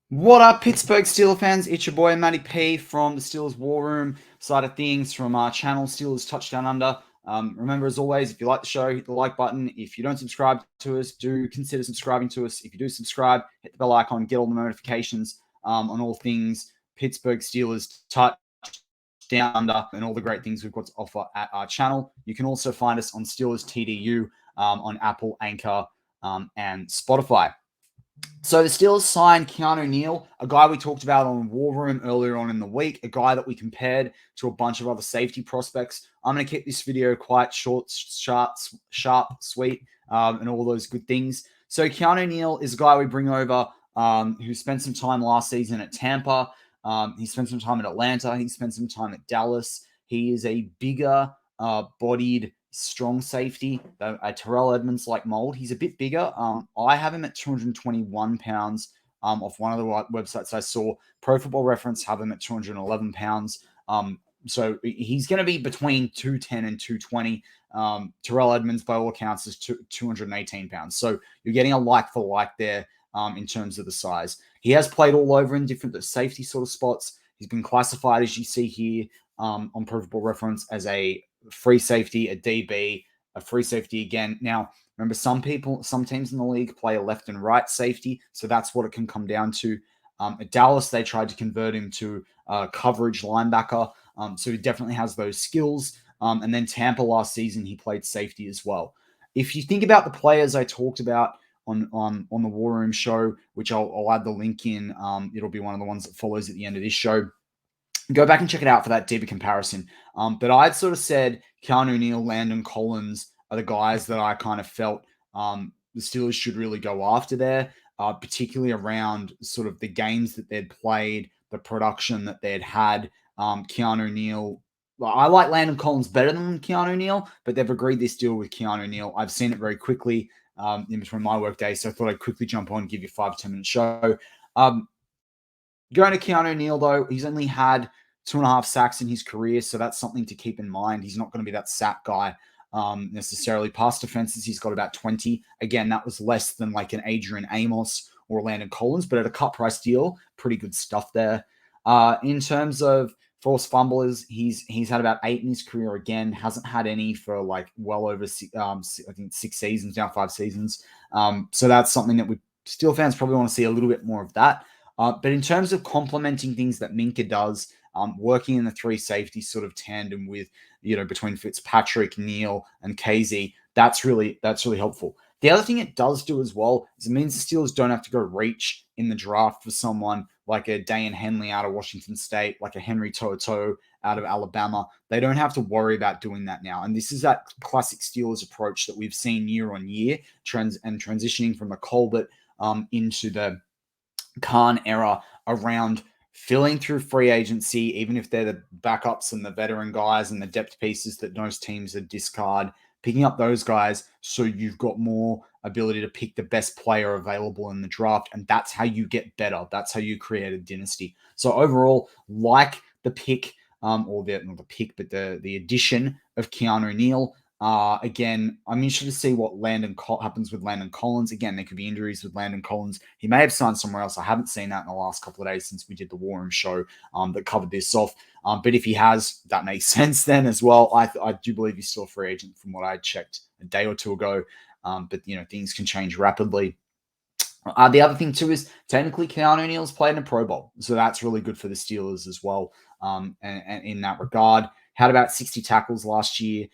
What up, Pittsburgh Steelers fans? It's your boy Matty P from the Steelers War Room side of things from our channel, Steelers Touchdown Under. Remember, as always, if you like the show, hit the like button. If you don't subscribe to us, do consider subscribing to us. If you do subscribe, hit the bell icon, get all the notifications on all things Pittsburgh Steelers Touchdown Under and all the great things we've got to offer at our channel. You can also find us on Steelers TDU on Apple, Anchor, and Spotify. So the Steelers signed Keanu Neal, a guy we talked about on War Room earlier on in the week, a guy that we compared to a bunch of other safety prospects. I'm going to keep this video quite short, sharp, sweet, and all those good things. So Keanu Neal is a guy we bring over who spent some time last season at Tampa. He spent some time at Atlanta. He spent some time at Dallas. He is a bigger bodied strong safety, a Terrell Edmonds like mold. He's a bit bigger. I have him at 221 pounds off one of the websites I saw. Pro Football Reference have him at 211 pounds. So he's going to be between 210 and 220. Terrell Edmonds, by all accounts, is 218 pounds. So you're getting a like for like there in terms of the size. He has played all over in different safety sort of spots. He's been classified, as you see here, on Pro Football Reference as a free safety, a DB, a free safety again. Now, remember, some teams in the league play a left and right safety, so that's what it can come down to. At Dallas, they tried to convert him to a coverage linebacker, so he definitely has those skills. And then Tampa last season, he played safety as well. If you think about the players I talked about on the War Room show, which I'll add the link in, it'll be one of the ones that follows at the end of this show. Go back and check it out for that deeper comparison. But I'd sort of said Keanu Neal, Landon Collins are the guys that I kind of felt the Steelers should really go after there, particularly around sort of the games that they'd played, the production that they'd had. Keanu Neal, I like Landon Collins better than Keanu Neal, but they've agreed this deal with Keanu Neal. I've seen it very quickly in between my work days, so I thought I'd quickly jump on and give you a 5-10 minute show. Going to Keanu Neal, though, he's only had 2.5 sacks in his career, so that's something to keep in mind. He's not going to be that sack guy necessarily. Pass defenses, he's got about 20. Again, that was less than like an Adrian Amos or Landon Collins, but at a cut price deal, pretty good stuff there. In terms of forced fumblers, he's had about 8 in his career. Again, hasn't had any for like well over I think 6 seasons now, 5 seasons. So that's something that Steel fans probably want to see a little bit more of that. But in terms of complementing things that Minka does, working in the three safety sort of tandem with, between Fitzpatrick, Neal, and KZ, that's really helpful. The other thing it does do as well is it means the Steelers don't have to go reach in the draft for someone like a Dayan Henley out of Washington State, like a Henry To'oTo'o out of Alabama. They don't have to worry about doing that now. And this is that classic Steelers approach that we've seen year on year, transitioning from the Colbert into the Khan era around filling through free agency, even if they're the backups and the veteran guys and the depth pieces that most teams are discard, picking up those guys so you've got more ability to pick the best player available in the draft. And that's how you get better. That's how you create a dynasty. So overall, like the pick, or not the pick, but the addition of Keanu Neal. Again, I'm interested to see what happens with Landon Collins. Again, there could be injuries with Landon Collins. He may have signed somewhere else. I haven't seen that in the last couple of days since we did the War Room show that covered this off. But if he has, that makes sense then as well. I do believe he's still a free agent from what I checked a day or two ago. But things can change rapidly. The other thing too is technically Keanu Neal's played in a Pro Bowl, so that's really good for the Steelers as well. And in that regard, had about 60 tackles last year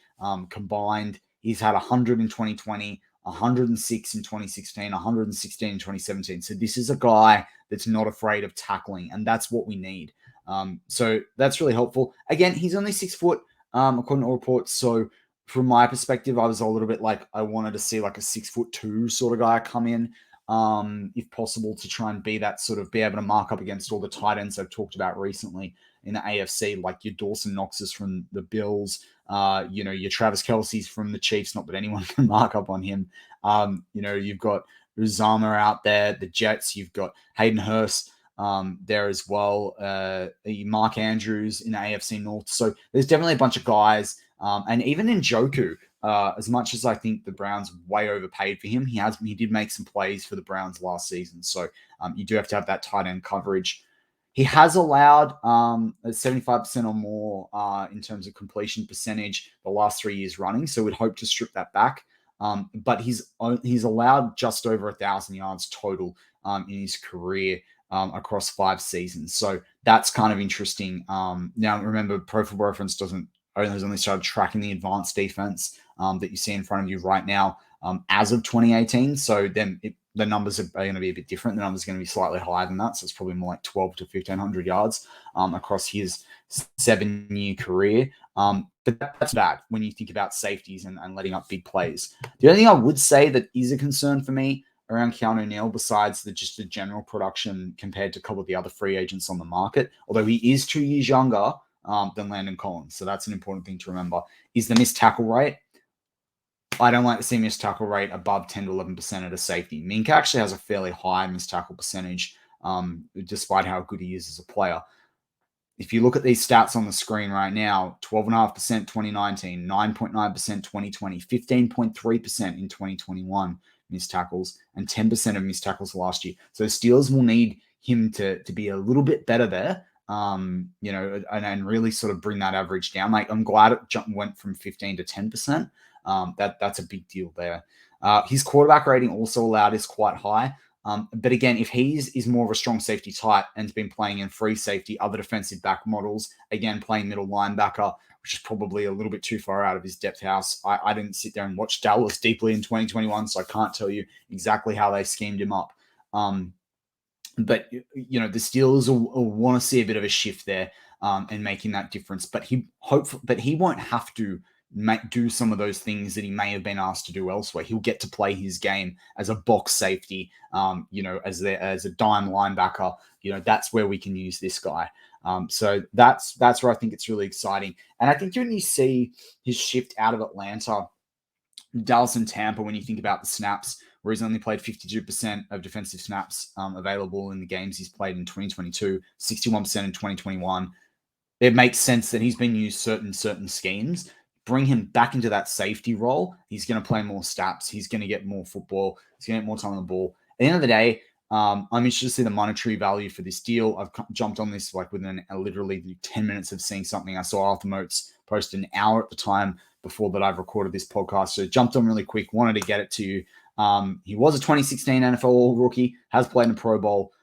combined. He's had 100 in 2020, 106 in 2016, 116 in 2017. So this is a guy that's not afraid of tackling, and that's what we need. So that's really helpful. Again, he's only 6 foot, according to reports. So from my perspective, I was a little bit like I wanted to see like a 6'2" sort of guy come in. If possible, to try and be able to mark up against all the tight ends I've talked about recently in the AFC, like your Dawson Knoxes from the Bills, your Travis Kelce's from the Chiefs, not that anyone can mark up on him. You've got Uzama out there, the Jets, you've got Hayden Hurst there as well, Mark Andrews in the AFC North. So there's definitely a bunch of guys, and even Njoku, as much as I think the Browns way overpaid for him, he did make some plays for the Browns last season. So you do have to have that tight end coverage. He has allowed 75% or more in terms of completion percentage the last 3 years running. So we'd hope to strip that back. But he's allowed just over 1,000 yards total in his career across 5 seasons. So that's kind of interesting. Now, remember, Pro Football Reference has only started tracking the advanced defense that you see in front of you right now as of 2018. So then the numbers are going to be a bit different. The numbers are going to be slightly higher than that. So it's probably more like 12 to 1,500 yards across his 7-year career. But that's bad when you think about safeties and letting up big plays. The only thing I would say that is a concern for me around Keanu Neal, besides just the general production compared to a couple of the other free agents on the market, although he is 2 years younger than Landon Collins, so that's an important thing to remember, is the missed tackle rate. I don't like to see missed tackle rate above 10 to 11% at a safety. Minka actually has a fairly high missed tackle percentage, despite how good he is as a player. If you look at these stats on the screen right now, 12.5% 2019, 9.9% 2020, 15.3% in 2021 missed tackles, and 10% of missed tackles last year. So Steelers will need him to be a little bit better there, and really sort of bring that average down. Like, I'm glad it went from 15 to 10%. That's a big deal there. His quarterback rating also allowed is quite high. But again, if he is more of a strong safety type and has been playing in free safety, other defensive back models, again, playing middle linebacker, which is probably a little bit too far out of his depth house. I didn't sit there and watch Dallas deeply in 2021, so I can't tell you exactly how they schemed him up. But, the Steelers will want to see a bit of a shift there and making that difference. But he won't have to do some of those things that he may have been asked to do elsewhere. He'll get to play his game as a box safety, as a dime linebacker. That's where we can use this guy. So that's where I think it's really exciting. And I think when you see his shift out of Atlanta, Dallas and Tampa, when you think about the snaps, where he's only played 52% of defensive snaps available in the games he's played in 2022, 61% in 2021, it makes sense that he's been used certain schemes. Bring him back into that safety role. He's going to play more snaps. He's going to get more football. He's going to get more time on the ball. At the end of the day, I'm interested to see the monetary value for this deal. I've jumped on this within literally 10 minutes of seeing something. I saw Arthur Moats post an hour at the time before that I've recorded this podcast. So jumped on really quick, wanted to get it to you. He was a 2016 NFL rookie, has played in a Pro Bowl,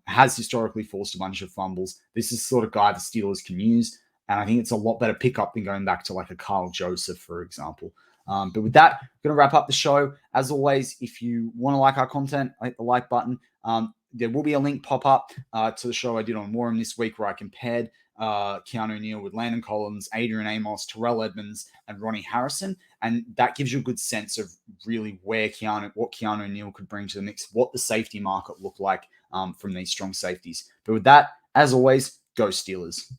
has historically forced a bunch of fumbles. This is the sort of guy the Steelers can use. And I think it's a lot better pickup than going back to like a Carl Joseph, for example. But with that, I'm going to wrap up the show. As always, if you want to like our content, hit the like button. There will be a link pop up to the show I did on Warren this week where I compared Keanu Neal with Landon Collins, Adrian Amos, Terrell Edmonds, and Ronnie Harrison. And that gives you a good sense of really what Keanu Neal could bring to the mix, what the safety market looked like from these strong safeties. But with that, as always, go Steelers.